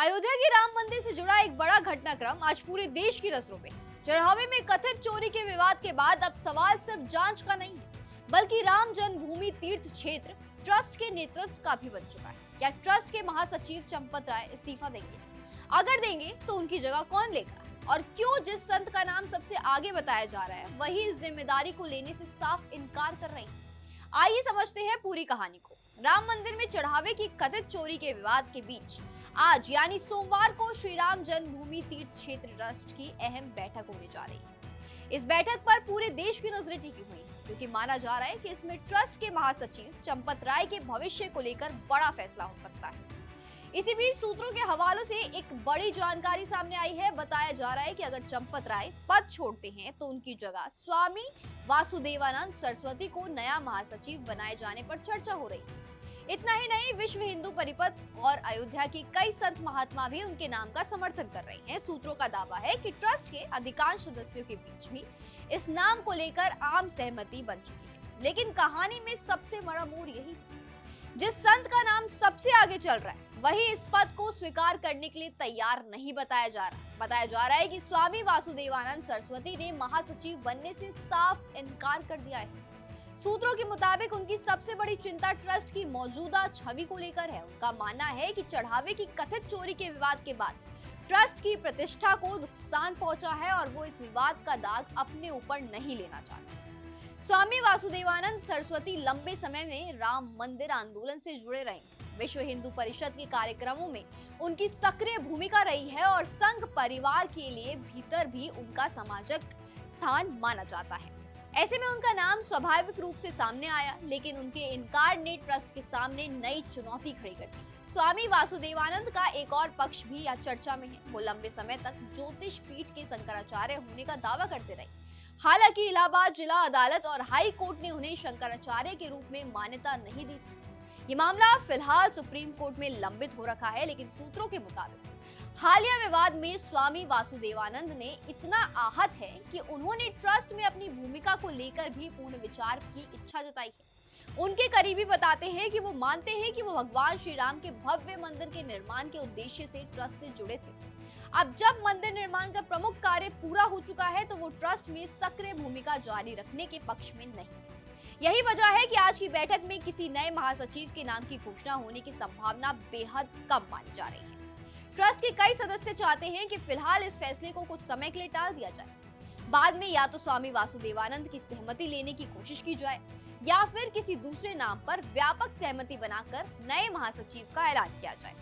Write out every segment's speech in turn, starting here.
अयोध्या के राम मंदिर से जुड़ा एक बड़ा घटनाक्रम आज पूरे देश की नजरों में। चढ़ावे में कथित चोरी के विवाद के बाद अब सवाल सिर्फ जांच का नहीं है, बल्कि राम जन्मभूमि तीर्थ क्षेत्र ट्रस्ट के नेतृत्व का भी बन चुका है। क्या ट्रस्ट के महासचिव चंपत राय इस्तीफा देंगे? अगर देंगे तो उनकी जगह कौन लेगा? और क्यों जिस संत का नाम सबसे आगे बताया जा रहा है वही इस जिम्मेदारी को लेने से साफ इनकार कर रहे हैं? आइए समझते हैं पूरी कहानी को। राम मंदिर में चढ़ावे की कथित चोरी के विवाद के बीच आज यानी सोमवार को श्री राम जन्मभूमि तीर्थ क्षेत्र ट्रस्ट की अहम बैठक होने जा रही है। इस बैठक पर पूरे देश की नजरें टिकी हुई हैं, क्योंकि माना जा रहा है कि इसमें ट्रस्ट के महासचिव चंपत राय के भविष्य को लेकर बड़ा फैसला हो सकता है। इसी बीच सूत्रों के हवालों से एक बड़ी जानकारी सामने आई है। बताया जा रहा है कि अगर चंपत राय पद छोड़ते हैं तो उनकी जगह स्वामी वासुदेवानंद सरस्वती को नया महासचिव बनाए जाने पर चर्चा हो रही है। इतना ही नहीं, विश्व हिंदू परिषद और अयोध्या के कई संत महात्मा भी उनके नाम का समर्थन कर रहे हैं। सूत्रों का दावा है कि ट्रस्ट के अधिकांश सदस्यों के बीच भी इस नाम को लेकर आम सहमति बन चुकी है। लेकिन कहानी में सबसे बड़ा मोड़ यही है, जिस संत का नाम सबसे आगे चल रहा है वही इस पद को स्वीकार करने के लिए तैयार नहीं बताया जा रहा है कि स्वामी वासुदेवानंद सरस्वती ने महासचिव बनने से साफ इनकार कर दिया है। सूत्रों के मुताबिक उनकी सबसे बड़ी चिंता ट्रस्ट की मौजूदा छवि को लेकर है। उनका मानना है कि चढ़ावे की कथित चोरी के विवाद के बाद ट्रस्ट की प्रतिष्ठा को नुकसान पहुंचा है और वो इस विवाद का दाग अपने ऊपर नहीं लेना चाहते। स्वामी वासुदेवानंद सरस्वती लंबे समय में राम मंदिर आंदोलन से जुड़े रहे। विश्व हिंदू परिषद के कार्यक्रमों में उनकी सक्रिय भूमिका रही है और संघ परिवार के लिए भीतर भी उनका सामाजिक स्थान माना जाता है। ऐसे में उनका नाम स्वाभाविक रूप से सामने आया, लेकिन उनके इनकार ने ट्रस्ट के सामने नई चुनौती खड़ी कर दी। स्वामी वासुदेवानंद का एक और पक्ष भी यह चर्चा में है। वो लंबे समय तक ज्योतिष पीठ के शंकराचार्य होने का दावा करते रहे। हालांकि इलाहाबाद जिला अदालत और हाई कोर्ट ने उन्हें शंकराचार्य के रूप में मान्यता नहीं दी थी। ये मामला फिलहाल सुप्रीम कोर्ट में लंबित हो रखा है, लेकिन सूत्रों के मुताबिक हालिया विवाद में स्वामी वासुदेवानंद ने इतना आहत है कि उन्होंने ट्रस्ट में अपनी भूमिका को लेकर भी पूर्ण विचार की इच्छा जताई है। उनके करीबी बताते हैं कि वो मानते हैं कि वो भगवान श्री राम के भव्य मंदिर के निर्माण के उद्देश्य से ट्रस्ट से जुड़े थे। अब जब मंदिर निर्माण का प्रमुख कार्य पूरा हो चुका है तो वो ट्रस्ट में सक्रिय भूमिका जारी रखने के पक्ष में नहीं। यही वजह है कि आज की बैठक में किसी नए महासचिव के नाम की घोषणा होने की संभावना बेहद कम मानी जा रही है। ट्रस्ट के कई सदस्य चाहते हैं कि फिलहाल इस फैसले को कुछ समय के लिए टाल दिया जाए। बाद में या तो स्वामी वासुदेवानंद की सहमति लेने की कोशिश की जाए या फिर किसी दूसरे नाम पर व्यापक सहमति बनाकर नए महासचिव का ऐलान किया जाए।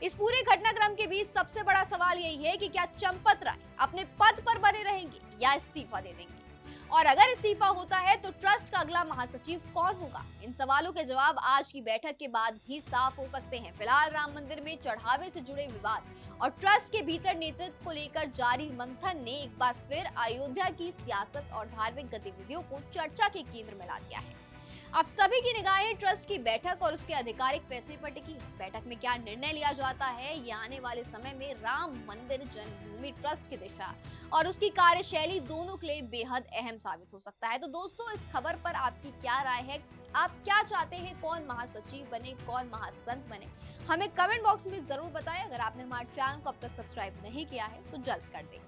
इस पूरे घटनाक्रम के बीच सबसे बड़ा सवाल यही है कि क्या चंपत राय अपने पद पर बने रहेंगे या इस्तीफा दे देंगे, और अगर इस्तीफा होता है तो ट्रस्ट का अगला महासचिव कौन होगा? इन सवालों के जवाब आज की बैठक के बाद भी साफ हो सकते हैं। फिलहाल राम मंदिर में चढ़ावे से जुड़े विवाद और ट्रस्ट के भीतर नेतृत्व को लेकर जारी मंथन ने एक बार फिर अयोध्या की सियासत और धार्मिक गतिविधियों को चर्चा के केंद्र में ला दिया है। अब सभी की निगाहें ट्रस्ट की बैठक और उसके आधिकारिक फैसले पर टिकी है। बैठक में क्या निर्णय लिया जाता है, ये आने वाले समय में राम मंदिर जन्मभूमि ट्रस्ट की दिशा और उसकी कार्यशैली दोनों के लिए बेहद अहम साबित हो सकता है। तो दोस्तों, इस खबर पर आपकी क्या राय है? आप क्या चाहते हैं, कौन महासचिव बने, कौन महासंत बने? हमें कमेंट बॉक्स में जरूर बताएं। अगर आपने हमारे चैनल को अब तक सब्सक्राइब नहीं किया है तो जल्द कर दें।